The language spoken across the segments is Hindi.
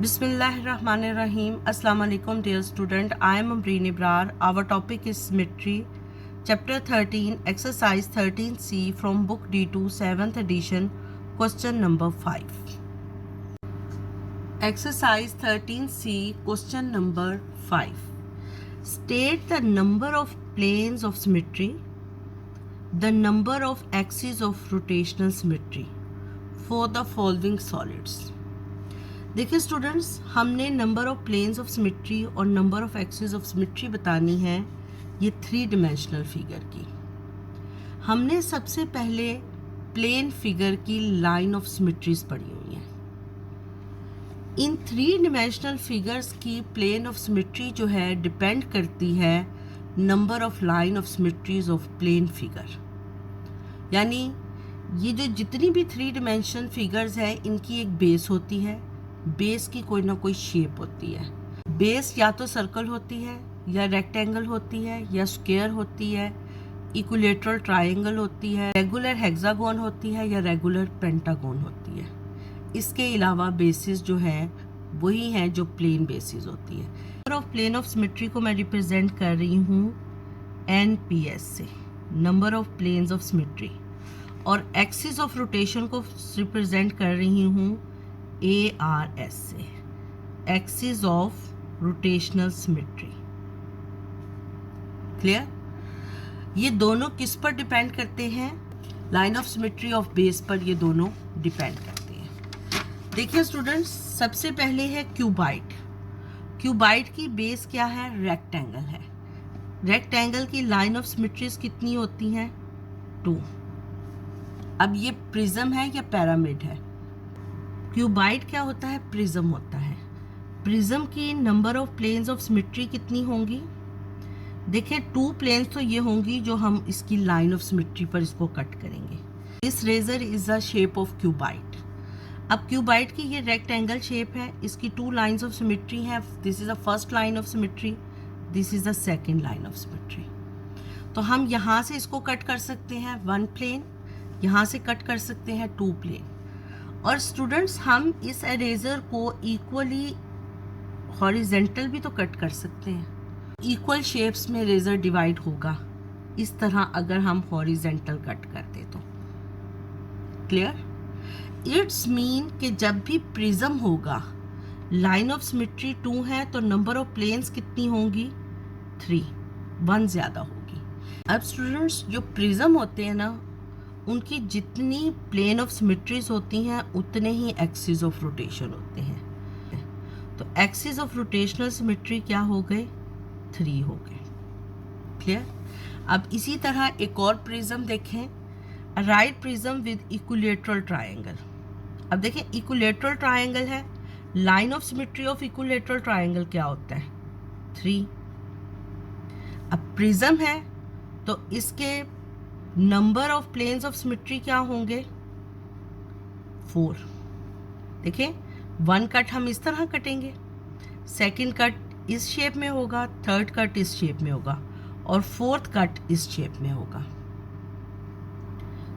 Bismillahirrahmanirrahim. Assalamu alaikum dear student. I am Amreen Ibrar. Our topic is symmetry. Chapter 13, exercise 13C from book D2, 7th edition, question number 5. Exercise 13C, question number 5. State the number of planes of symmetry, the number of axes of rotational symmetry for the following solids. देखिए स्टूडेंट्स, हमने number of planes of symmetry और number of axis of symmetry बतानी है ये 3 डिमेंशनल फिगर की। हमने सबसे पहले प्लेन फिगर की लाइन ऑफ सिमेट्रीज पढ़ी हुई हैं। इन 3 डिमेंशनल फिगर्स की प्लेन ऑफ सिमेट्री जो है डिपेंड करती है number of line of symmetries of plane figure. यानी ये जो जितनी भी 3 डिमेंशन फिगर्स हैं इनकी एक बेस होती है, बेस की कोई ना कोई शेप होती है। बेस या तो सर्कल होती है या रेक्टेंगल होती है या स्क्वायर होती है, इक्विलेटरल ट्रायंगल होती है, रेगुलर हेक्सागोन होती है या रेगुलर पेंटागोन होती है। इसके अलावा बेसिस जो है वही हैं जो प्लेन बेसिस होती है। Number of plane of symmetry को मैं रिप्रेजेंट कर रही हूँ NPS से, number of planes of symmetry, और एक्सिस ऑफ रोटेशन को रिप्रेजेंट कर रही हूँ ARS से, axis of rotational symmetry. Clear? ये दोनों किस पर डिपेंड करते हैं? Line of symmetry of base पर ये दोनों डिपेंड करते हैं। देखिए स्टूडेंट्स, सबसे पहले है क्यूबाइड। क्यूबाइड की बेस क्या है? रेक्टेंगल है। रेक्टेंगल की लाइन ऑफ सिमेट्रीज कितनी होती हैं? 2। अब ये प्रिज्म है या पिरामिड है? क्यूबाइड क्या होता है? प्रिज्म होता है। प्रिज्म की number of planes of symmetry कितनी होंगी? देखिए 2 प्लेन्स तो ये होंगी जो हम इसकी लाइन ऑफ सिमेट्री पर इसको कट करेंगे। This eraser is the shape of cuboid. अब क्यूबाइड की ये रेक्टेंगल शेप है, इसकी 2 लाइन्स ऑफ सिमेट्री है। This is the first line of symmetry, this is the second line of symmetry. तो हम यहाँ से इसको कट कर सकते हैं 1 प्लेन, यहाँ से कट कर सकते हैं 2 प्लेन। और स्टूडेंट्स, हम इस इरेजर को इक्वली हॉरिजेंटल भी तो कट कर सकते हैं। इक्वल शेप्स में इरेजर डिवाइड होगा इस तरह अगर हम हॉरिजेंटल कट करते तो। क्लियर? इट्स मीन कि जब भी प्रिज्म होगा, लाइन ऑफ सिमेट्री 2 है तो नंबर ऑफ प्लेन्स कितनी होंगी? 3, 1 ज़्यादा होगी। अब स्टूडेंट्स, जो प्रिज्म होते हैं ना, उनकी जितनी प्लेन ऑफ सिमेट्रीज होती हैं उतने ही एक्सिस ऑफ रोटेशन होते हैं। तो एक्सिस ऑफ रोटेशनल सिमेट्री क्या हो गए? 3 हो गए। क्लियर? अब इसी तरह एक और प्रिज्म देखें, right prism with equilateral triangle. अब देखें, इक्विलेटरल ट्रायंगल है, line of symmetry of equilateral triangle क्या होता है? 3। अब प्रिज्म है तो इसके number of planes of symmetry क्या होंगे? 4। देखिए 1 कट हम इस तरह कटेंगे, सेकंड कट इस शेप में होगा, थर्ड कट इस शेप में होगा और फोर्थ कट इस शेप में होगा।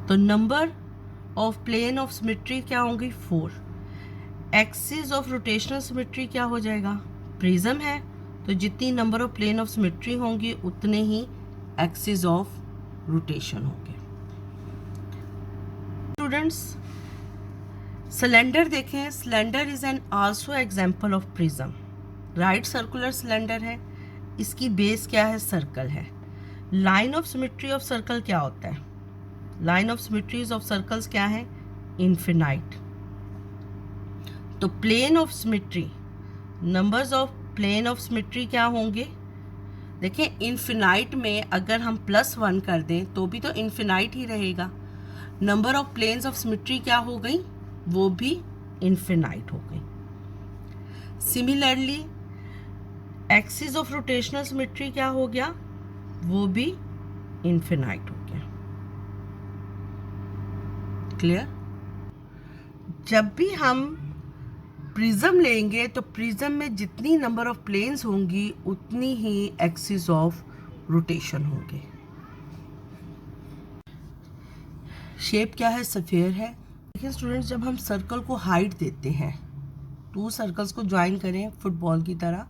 तो number of plane of symmetry क्या होंगी? 4। एक्सिस ऑफ रोटेशनल सिमेट्री क्या हो जाएगा? प्रिज्म है तो जितनी number of plane of symmetry होंगी उतने ही एक्सिस ऑफ रोटेशन होंगे। स्टूडेंट्स, सिलेंडर देखें। Cylinder is an also example of prism. Right circular cylinder है, इसकी बेस क्या है? सर्कल है। Line of symmetry of circle क्या होता है? Line of symmetries of circles क्या है? इनफिनाइट। तो plane of symmetry, numbers of plane of symmetry क्या होंगे? देखिए इनफिनाइट में अगर हम +1 कर दें तो भी तो इनफिनाइट ही रहेगा। Number of planes of symmetry क्या हो गई? वो भी इनफिनाइट हो गई। Similarly axis of rotational symmetry क्या हो गया? वो भी इनफिनाइट हो गया। क्लियर? जब भी हम प्रिज्म लेंगे तो प्रिज्म में जितनी नंबर ऑफ प्लेन्स होंगी उतनी ही एक्सिस ऑफ रोटेशन होंगे। शेप क्या है? स्फीयर है। देखिए स्टूडेंट्स, जब हम सर्कल को हाइट देते हैं 2 सर्कल्स को ज्वाइन करें फुटबॉल की तरह,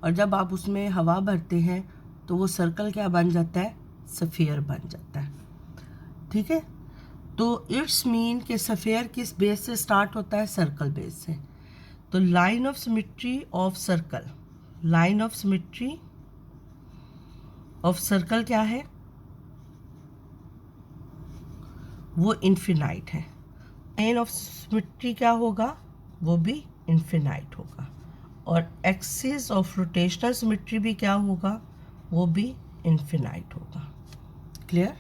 और जब आप उसमें हवा भरते हैं तो वो सर्कल क्या बन जाता है, सफ़ेयर बन जाता है। ठीक है, तो इट्स मीन कि सफ़ेयर किस बेस से स्टार्ट होता है, सर्कल बेस से। तो line of symmetry of circle, line of symmetry of circle क्या है, वो इन्फिनाइट है। लाइन ऑफ सिमेट्री क्या होगा, वो भी इन्फिनाइट होगा। और एक्सिस ऑफ रोटेशनल सिमेट्री भी क्या होगा, वो भी इन्फिनाइट होगा। क्लियर?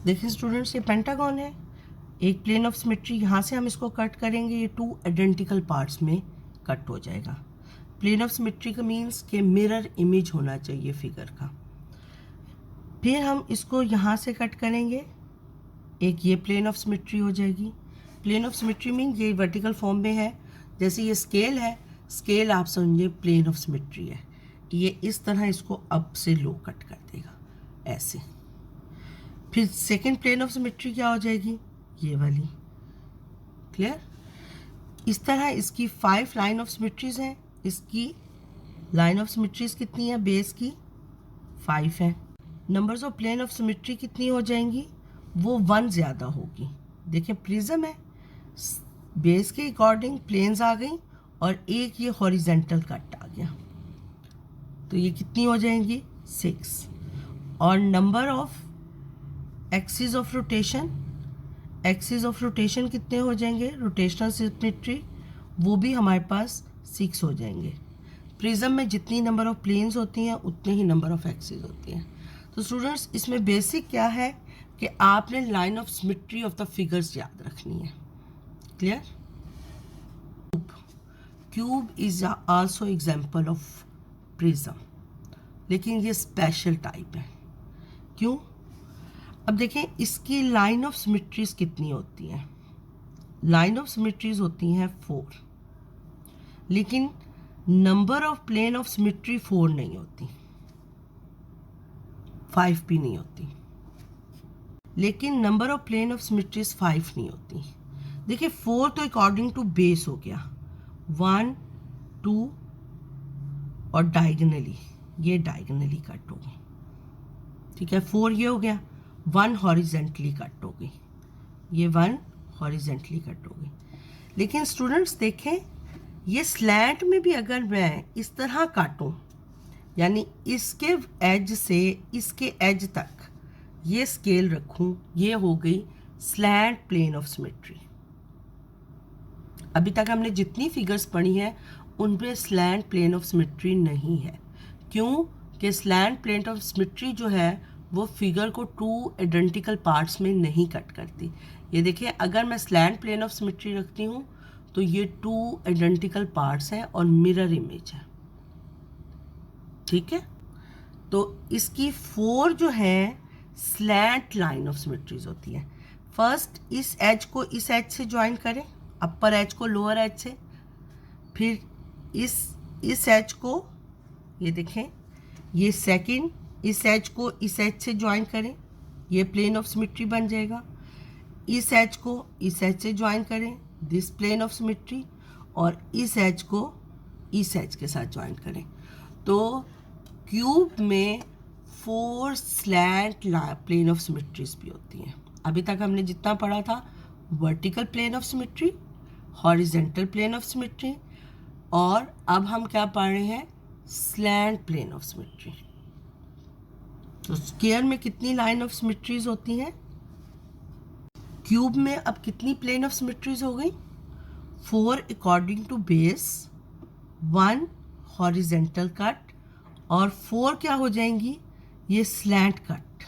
देखिए स्टूडेंट्स, ये पेंटागन है, एक प्लेन ऑफ सिमेट्री, यहाँ से हम इसको कट करेंगे, ये 2 आइडेंटिकल पार्ट्स में कट हो जाएगा। प्लेन ऑफ सिमेट्री का मीन्स कि मिरर इमेज होना चाहिए फिगर का। फिर हम इसको यहाँ से कट करेंगे, एक ये प्लेन ऑफ सिमेट्री हो जाएगी। प्लेन ऑफ सिमेट्री मीन ये वर्टिकल फॉर्म में है, जैसे ये स्केल है, स्केल आप समझिए प्लेन ऑफ सिमेट्री है। ये इस तरह इसको अप से लो कट कर देगा ऐसे। फिर सेकंड प्लेन ऑफ सिमेट्री क्या हो जाएगी, ये वाली। क्लियर? इस तरह इसकी 5 लाइन ऑफ सिमेट्रीज हैं। इसकी लाइन ऑफ सिमेट्रीज कितनी है, बेस की 5 है। Numbers of plane of symmetry कितनी हो जाएंगी, वो 1 ज़्यादा होगी। देखिए प्रिज्म है, बेस के अकॉर्डिंग प्लेन्स आ गई और एक ये हॉरिजेंटल कट आ गया, तो ये कितनी हो जाएंगी, 6। और number of axis of rotation, axis of rotation कितने हो जाएंगे, रोटेशनल सिमेट्री, वो भी हमारे पास 6 हो जाएंगे। प्रिज्म में जितनी नंबर ऑफ प्लेन्स होती हैं उतने ही नंबर ऑफ एक्सिस होती हैं। तो स्टूडेंट्स, इसमें बेसिक क्या है कि आपने line of symmetry of the figures याद रखनी है। Clear? Cube is also example of prism, लेकिन ये स्पेशल टाइप है। क्यों? अब देखें इसकी लाइन ऑफ सिमेट्रीज कितनी होती हैं। लाइन ऑफ सिमेट्रीज होती हैं 4, लेकिन number of plane of symmetry 4 नहीं होती, 5 भी नहीं होती, लेकिन number of plane of symmetries 5 नहीं होती। देखिए 4 तो अकॉर्डिंग टू बेस हो गया, 1, 2 और डायगनली, ये डायगनली कट होगी। ठीक है, 4 ये हो गया, 1 हॉरिजेंटली कट हो गई, ये 1 हॉरिजेंटली कट हो गई। लेकिन स्टूडेंट्स देखें, ये स्लैंट में भी अगर मैं इस तरह काटूं, यानी इसके एज से इसके एज तक ये स्केल रखूं, ये हो गई स्लैंट प्लेन ऑफ सिमेट्री। अभी तक हमने जितनी फिगर्स पढ़ी हैं उनपे स्लैंट प्लेन ऑफ सिमेट्री नहीं है। क्यों? कि स्लैंट प्लेन ऑफ सिमेट्री जो है वो फिगर को 2 आइडेंटिकल पार्ट्स में नहीं कट करती। ये देखिए, अगर मैं स्लैंट प्लेन ऑफ सिमेट्री रखती हूँ तो ये 2 आइडेंटिकल पार्ट्स हैं और मिरर इमेज है। ठीक है, तो इसकी 4 जो है स्लैंट लाइन ऑफ सिमेट्रीज होती है। फर्स्ट इस एज को इस एज से ज्वाइन करें, अपर एज को लोअर एज से, फिर इस एज को, ये देखें, ये सेकंड इस एज को इस एज से ज्वाइन करें, ये प्लेन ऑफ सिमेट्री बन जाएगा। इस एज को इस एज से ज्वाइन करें, दिस प्लेन ऑफ सिमेट्री, और इस एज को इस एज के साथ ज्वाइन करें। तो क्यूब में 4 स्लैंट प्लेन ऑफ सिमेट्रीज भी होती हैं। अभी तक हमने जितना पढ़ा था, vertical plane of symmetry, horizontal plane of symmetry, और अब हम क्या पढ़ रहे हैं, स्लैंट प्लेन ऑफ सिमेट्री। तो स्क्वायर में कितनी लाइन ऑफ सिमेट्रीज होती हैं, क्यूब में अब कितनी प्लेन ऑफ सिमेट्रीज हो गई, 4 according to base, 1 horizontal cut, और 4 क्या हो जाएंगी, ये slant cut,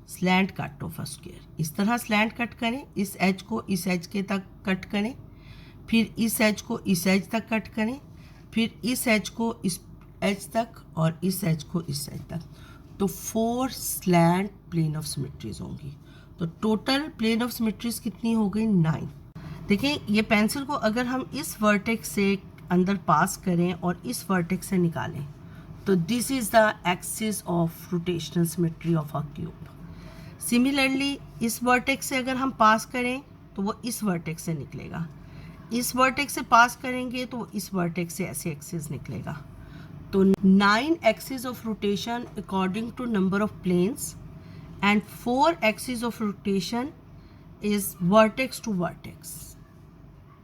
slant cut of a square. इस तरह स्लैंट कट करें, इस एज को इस एज के तक कट करें, फिर इस एज को इस एज तक कट करें, फिर इस एज को इस एज तक, और इस एज को इस एज तक। तो 4 स्लैंट प्लेन ऑफ सिमेट्रीज होंगी। तो टोटल प्लेन ऑफ सिमेट्रीज कितनी हो गई, 9। देखिए, ये पेंसिल को अगर हम इस वर्टेक्स से अंदर पास करें और इस वर्टेक्स से निकालें, तो this is the axis of rotational symmetry of a cube. Similarly इस वर्टेक्स से अगर हम पास करें तो वो इस वर्टेक्स से निकलेगा। इस वर्टेक्स से पास करेंगे तो इस वर्टेक्स से ऐसे एक्सिस निकलेगा। तो 9 axis of rotation according to number of planes and 4 axis of rotation is vertex to vertex.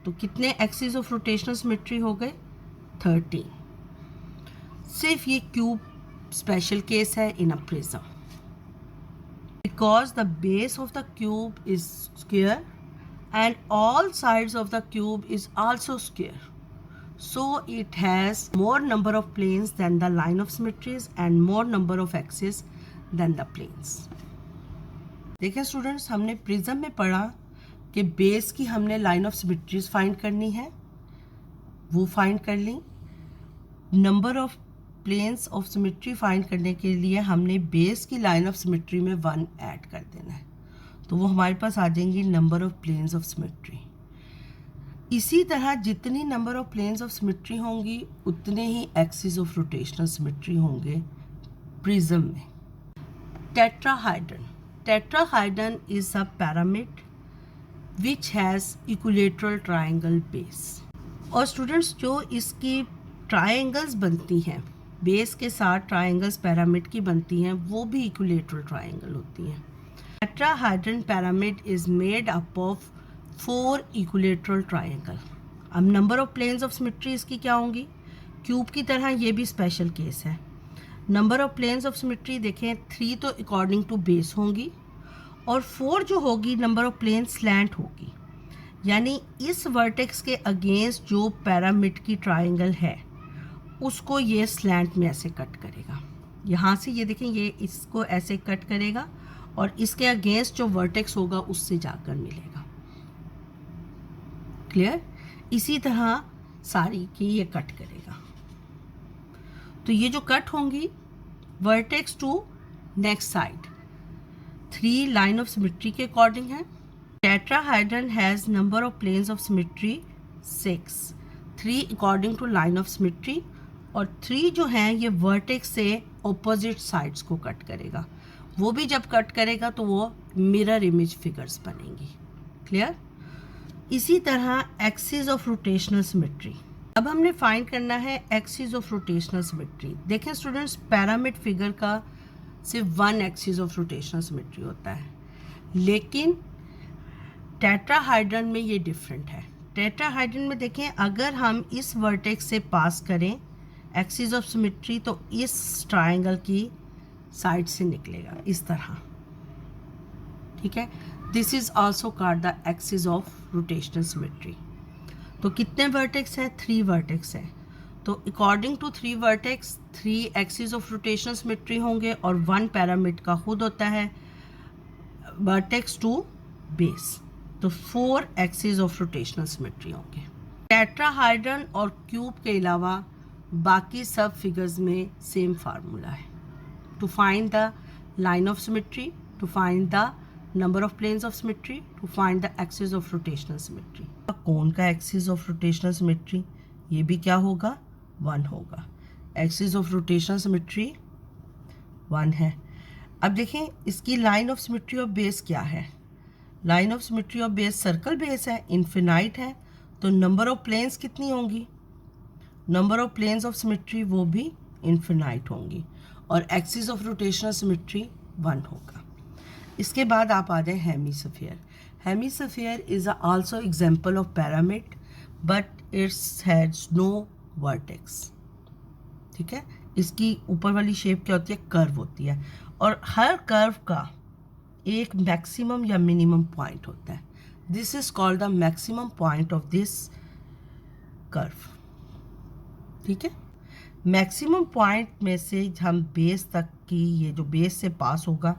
तो कितने एक्सिस ऑफ रोटेशनल सिमेट्री हो गए? 13। सिर्फ ये क्यूब स्पेशल केस है in a prism, because the base of the cube is square and all sides of the cube is also square, so it has more number of planes than the line of symmetries and more number of axes than the planes. देखें स्टूडेंट्स, हमने प्रिज्म में पढ़ा कि बेस की हमने लाइन ऑफ सिमेट्रीज फाइंड करनी है, वो फाइंड कर ली। Number of planes of symmetry find करने के लिए हमने बेस की लाइन ऑफ सिमेट्री में 1 ऐड कर देना है, तो वो हमारे पास आ जाएंगी number of planes of symmetry. इसी तरह जितनी number of planes of symmetry होंगी उतने ही एक्सिस ऑफ रोटेशनल सिमेट्री होंगे प्रिज्म में। Tetrahedron is a pyramid which has equilateral triangle base. और स्टूडेंट्स, जो इसकी ट्रायंगल्स बनती हैं, बेस के साथ ट्रायंगल्स पिरामिड की बनती हैं, वो भी इक्विलेटरल ट्रायंगल होती हैं। Tetrahedron pyramid is made up of 4 equilateral triangle. अब number of planes of symmetry इसकी क्या होंगी? क्यूब की तरह ये भी स्पेशल केस है। Number of planes of symmetry देखें, 3 तो अकॉर्डिंग टू बेस होंगी और 4 जो होगी नंबर ऑफ प्लेन स्लैंट होगी, यानी इस वर्टेक्स के अगेंस्ट जो पिरामिड की ट्राइंगल है उसको ये स्लैंट में ऐसे कट करेगा। यहाँ से ये देखें, ये इसको ऐसे कट करेगा और इसके अगेंस्ट जो वर्टेक्स होगा उससे जाकर मिलेगा। क्लियर? इसी तरह सारी की ये कट करेगा। तो ये जो कट होंगी vertex to next side 3 line of symmetry के अकॉर्डिंग है। Tetrahedron has number of planes of symmetry 6, 3 according to line of symmetry, और 3 जो हैं ये वर्टेक्स से ऑपोजिट साइड्स को कट करेगा। वो भी जब कट करेगा तो वो मिरर इमेज फिगर्स बनेंगी। क्लियर? इसी तरह एक्सिस ऑफ रोटेशनल सिमेट्री। अब हमने फाइंड करना है एक्सिस ऑफ रोटेशनल सिमेट्री। देखें स्टूडेंट्स, पिरामिड फिगर का सिर्फ 1 एक्सिस ऑफ रोटेशनल सिमेट्री होता है, लेकिन टेट्राहाइड्रन में ये डिफरेंट है। टेट्राहाइड्रन में देखें, अगर हम इस वर्टेक्स से पास करें एक्सिस ऑफ सिमेट्री तो इस ट्राइंगल की साइड से निकलेगा इस तरह। ठीक है, this is also called the axis of rotational symmetry. तो कितने वर्टेक्स हैं? 3 वर्टेक्स हैं। तो according to 3 vertex 3 axis of rotational symmetry होंगे और 1 पिरामिड का खुद होता है वर्टेक्स टू बेस, तो 4 एक्सिस ऑफ रोटेशनल सिमेट्री होंगे। टेट्राहाइड्रन और क्यूब के अलावा बाकी सब फिगर्स में सेम फार्मूला है। To find the line of symmetry, to find the number of planes of symmetry, to find the axis of rotational symmetry. कौन का axis of rotational symmetry? ये भी क्या होगा? 1 होगा। Axis of rotational symmetry 1 है। अब देखें इसकी line of symmetry of base क्या है? Line of symmetry of base circle base है, इन्फिनाइट है, तो नंबर ऑफ प्लेन्स कितनी होंगी? Number of planes of symmetry वो भी इन्फिनाइट होंगी, और एक्सिस ऑफ रोटेशनल सिमेट्री 1 होगा। इसके बाद आप आ जाए hemisphere. Hemisphere is also example of pyramid but it's has no vertex. ठीक है, इसकी ऊपर वाली शेप क्या होती है? कर्व होती है, और हर कर्व का एक मैक्सिमम या मिनिमम पॉइंट होता है। This is called the maximum point of this curve. ठीक है, मैक्सिमम पॉइंट में से हम बेस तक की, ये जो बेस से पास होगा,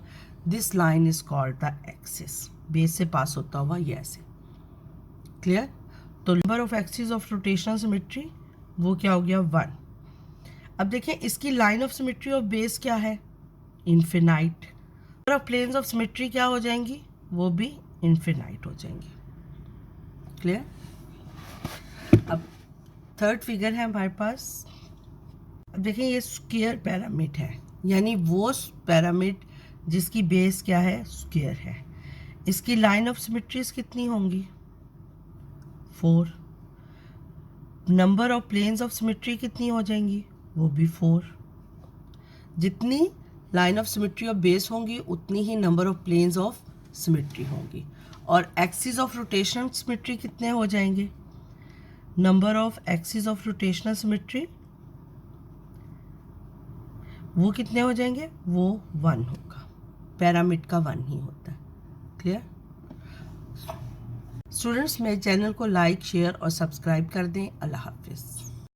this line is called the axis. Base से पास होता हुआ ये ऐसे। क्लियर? तो number of axis of rotational symmetry वो क्या हो गया? 1। अब देखें इसकी line of symmetry of base क्या है? Infinite. Number of planes of symmetry क्या हो जाएंगी? वो भी इन्फिनाइट हो जाएंगी। क्लियर? अब थर्ड फिगर है हमारे पास। अब देखें ये स्क्वायर पिरामिड है, यानी वो पिरामिड जिसकी बेस क्या है? स्क्वायर है। इसकी लाइन ऑफ सिमेट्रीज कितनी होंगी? 4। Number of planes of symmetry कितनी हो जाएंगी, वो भी 4। जितनी line of symmetry of base होंगी उतनी ही number of planes of symmetry होंगी। और एक्सिस ऑफ रोटेशनल सिमेट्री कितने हो जाएंगे, number of axis of rotational symmetry वो कितने हो जाएंगे, वो 1 होगा। पैरामिड का 1 ही होता है। क्लियर स्टूडेंट्स, मेरे चैनल को लाइक शेयर और सब्सक्राइब कर दें। अल्लाह हाफिज़।